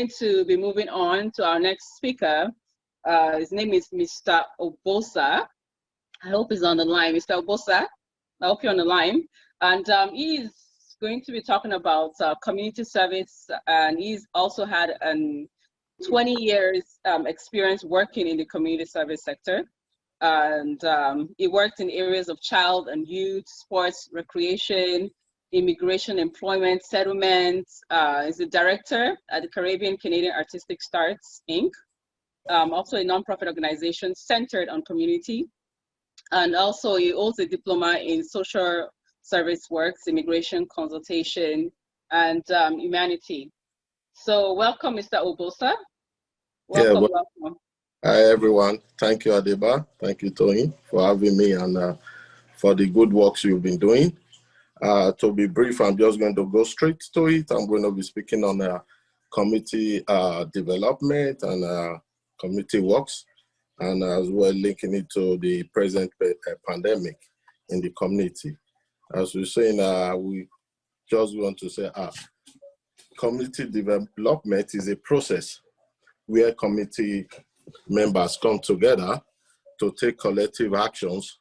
to be moving on to our next speaker. His name is Mr. Obosa. I hope he's on the line. Mr. Obosa, I hope you're on the line. And he's going to be talking about community service, and he's also had 20 years experience working in the community service sector. And he worked in areas of child and youth, sports, recreation, immigration, employment, settlements. He's the director at the Caribbean Canadian Artistic Starts, Inc., also a nonprofit organization centered on community. And also he holds a diploma in social service works, immigration, consultation, and humanity. So welcome, Mr. Obosa. Welcome. Hi, everyone. Thank you, Adeba. Thank you, Tony, for having me and for the good works you've been doing. To be brief, I'm just going to go straight to it. I'm going to be speaking on community development and community works, and as well linking it to the present pandemic in the community. As we're saying, we just want to say community development is a process where community members come together to take collective actions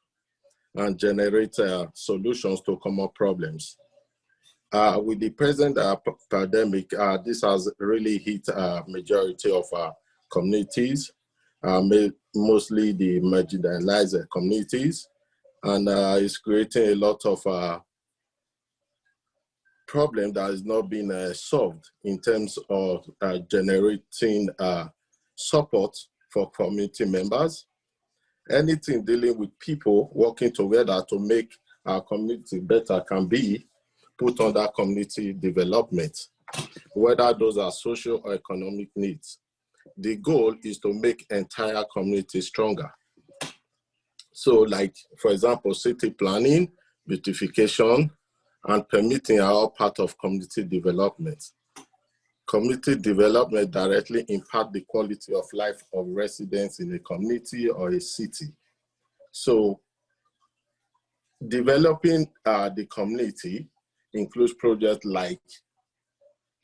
and generate solutions to common problems. With the present pandemic, this has really hit a majority of our communities, mostly the marginalized communities, and it's creating a lot of problem that is not being solved in terms of generating support for community members. Anything dealing with people working together to make our community better can be put under community development, whether those are social or economic needs. The goal is to make entire community stronger. So like, for example, city planning, beautification, and permitting are all part of community development. Community development directly impacts the quality of life of residents in a community or a city. So developing the community includes projects like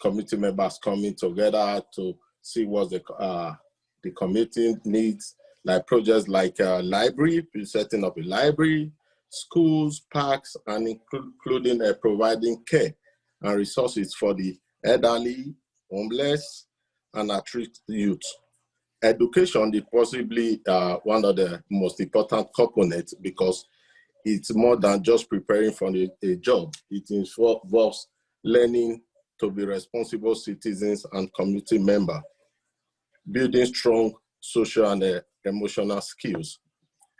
community members coming together to see what the community needs, like projects like library, setting up a library, schools, parks, and including providing care and resources for the elderly, homeless, and at-risk youth. Education is possibly one of the most important components because it's more than just preparing for a job. It involves learning to be responsible citizens and community members, building strong social and emotional skills.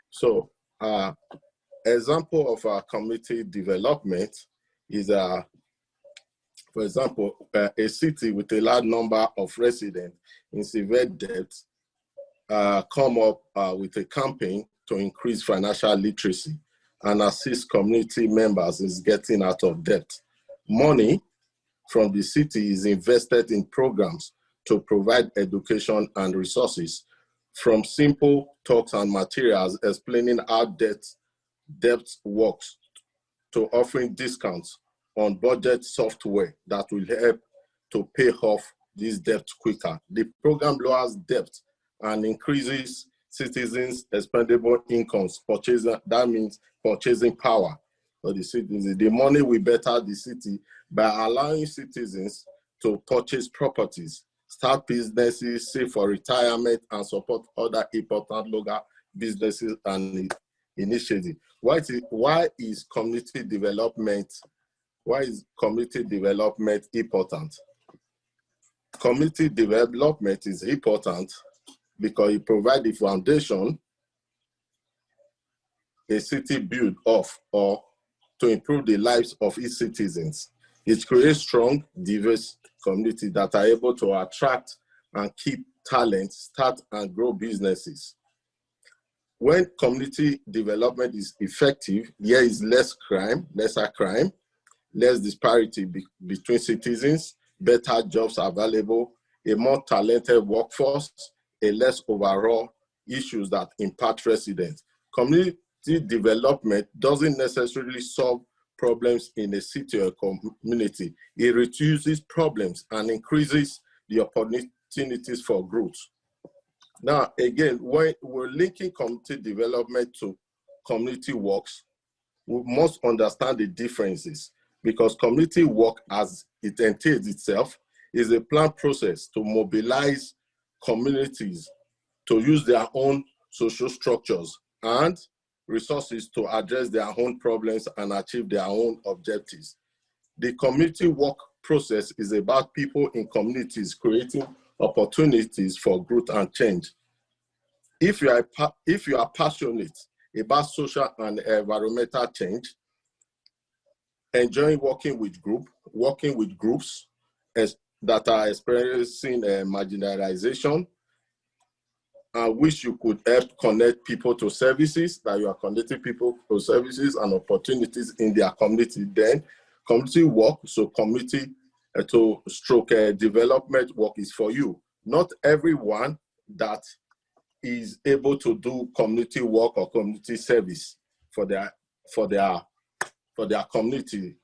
So, example of our community development is, for example, a city with a large number of residents in severe debt come up with a campaign to increase financial literacy and assist community members in getting out of debt. Money from the city is invested in programs to provide education and resources, from simple talks and materials explaining how debt works to offering discounts on budget software that will help to pay off this debt quicker. The program lowers debt and increases citizens' expendable incomes. That means purchasing power for the citizens. The money will better the city by allowing citizens to purchase properties, start businesses, save for retirement, and support other important local businesses and initiatives. Why is community development important? Community development is important because it provides the foundation a city builds off or to improve the lives of its citizens. It creates strong, diverse communities that are able to attract and keep talent, start and grow businesses. When community development is effective, there is lesser crime, less disparity between citizens, better jobs available, a more talented workforce, a less overall issues that impact residents. Community development doesn't necessarily solve problems in a city or community. It reduces problems and increases the opportunities for growth. Now, again, when we're linking community development to community works, we must understand the differences, because community work, as it entails itself, is a planned process to mobilize communities to use their own social structures and resources to address their own problems and achieve their own objectives. The community work process is about people in communities creating opportunities for growth and change. If you are passionate about social and environmental change, enjoying working with groups that are experiencing marginalization, and wish you could help connect people to services, that you are connecting people to services and opportunities in their community, then community work, so community to stroke development work is for you. Not everyone that is able to do community work or community service for their community.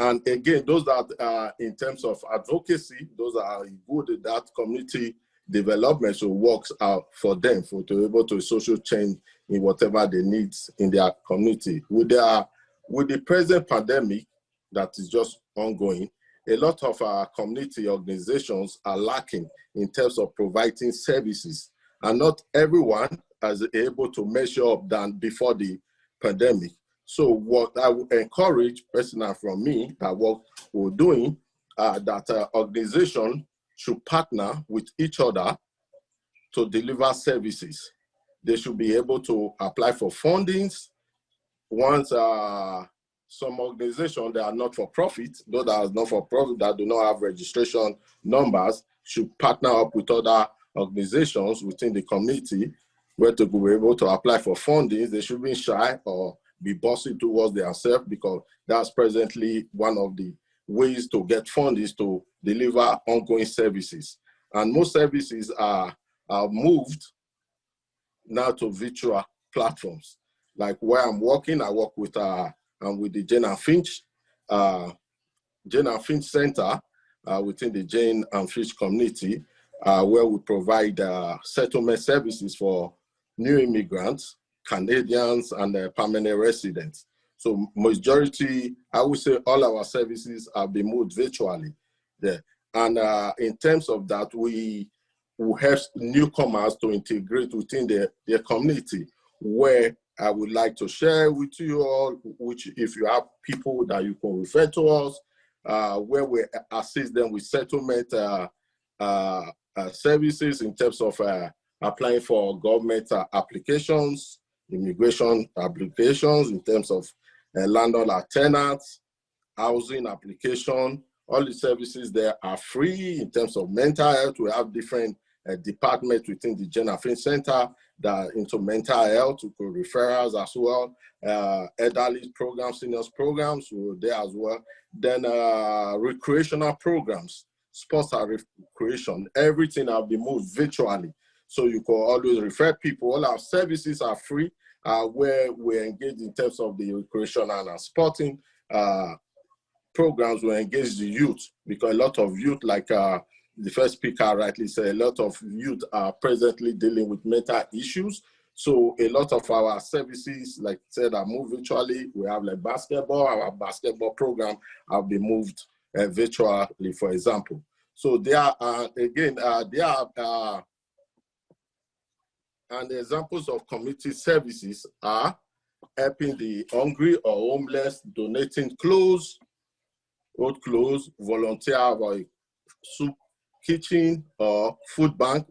And again, those that are in terms of advocacy, those are good at that community development, so works out for them to be able to social change in whatever they need in their community. With the present pandemic that is just ongoing, a lot of our community organizations are lacking in terms of providing services, and not everyone is able to measure up than before the pandemic. So what I would encourage personally from me, that what we're doing, that organization should partner with each other to deliver services. They should be able to apply for fundings. Once some organizations that are not for profit, those that are not for profit, that do not have registration numbers, should partner up with other organizations within the community where to be able to apply for fundings. They should be shy or be bossy towards themselves, because that's presently one of the ways to get funds is to deliver ongoing services. And most services are moved now to virtual platforms. Like where I'm working, I work with the Jane and Finch Center within the Jane and Finch community, where we provide settlement services for new immigrants, Canadians, and permanent residents. So majority, I would say all our services have been moved virtually there. And in terms of that, we will help newcomers to integrate within their community, where I would like to share with you all, which if you have people that you can refer to us, where we assist them with settlement services in terms of applying for government applications, immigration applications, in terms of landlord and tenants, housing application. All the services there are free. In terms of mental health, we have different departments within the Jane and Finch Center that are into mental health, referrals as well, elderly programs, seniors programs, we're there as well. Then recreational programs, sports and recreation, everything have been moved virtually. So you can always refer people. All our services are free, where we engage in terms of the recreational and sporting programs. We engage the youth, because a lot of youth, like the first speaker rightly said, a lot of youth are presently dealing with mental issues. So a lot of our services, like I said, are moved virtually. We have like basketball. Our basketball program have been moved virtually, for example. So there are, again, there are, and examples of community services are helping the hungry or homeless, donating clothes, old clothes, volunteer for a soup kitchen or food bank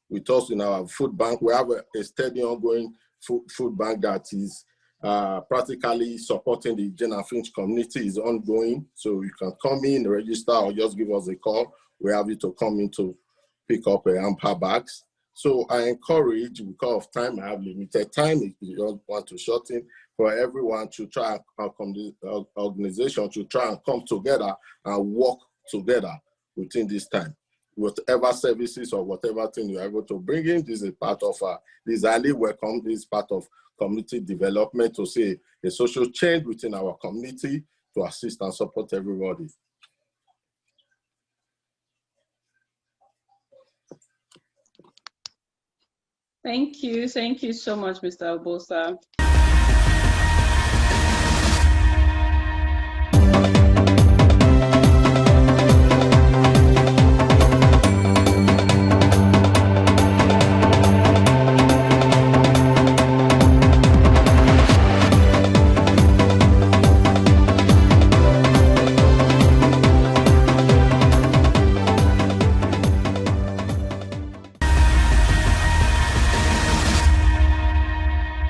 with us in our food bank. We have a steady ongoing food bank that is practically supporting the Jane and Finch community, is ongoing. So you can come in, register, or just give us a call. We have you to come in to pick up a hamper bags. So I encourage, because of time, I have limited time, if you don't want to shorten, for everyone to try and come, the organization to try and come together and work together within this time. Whatever services or whatever thing you're able to bring in, this is part of, this is highly welcome, this is part of community development, to see a social change within our community, to assist and support everybody. Thank you so much, Mr. Obosa.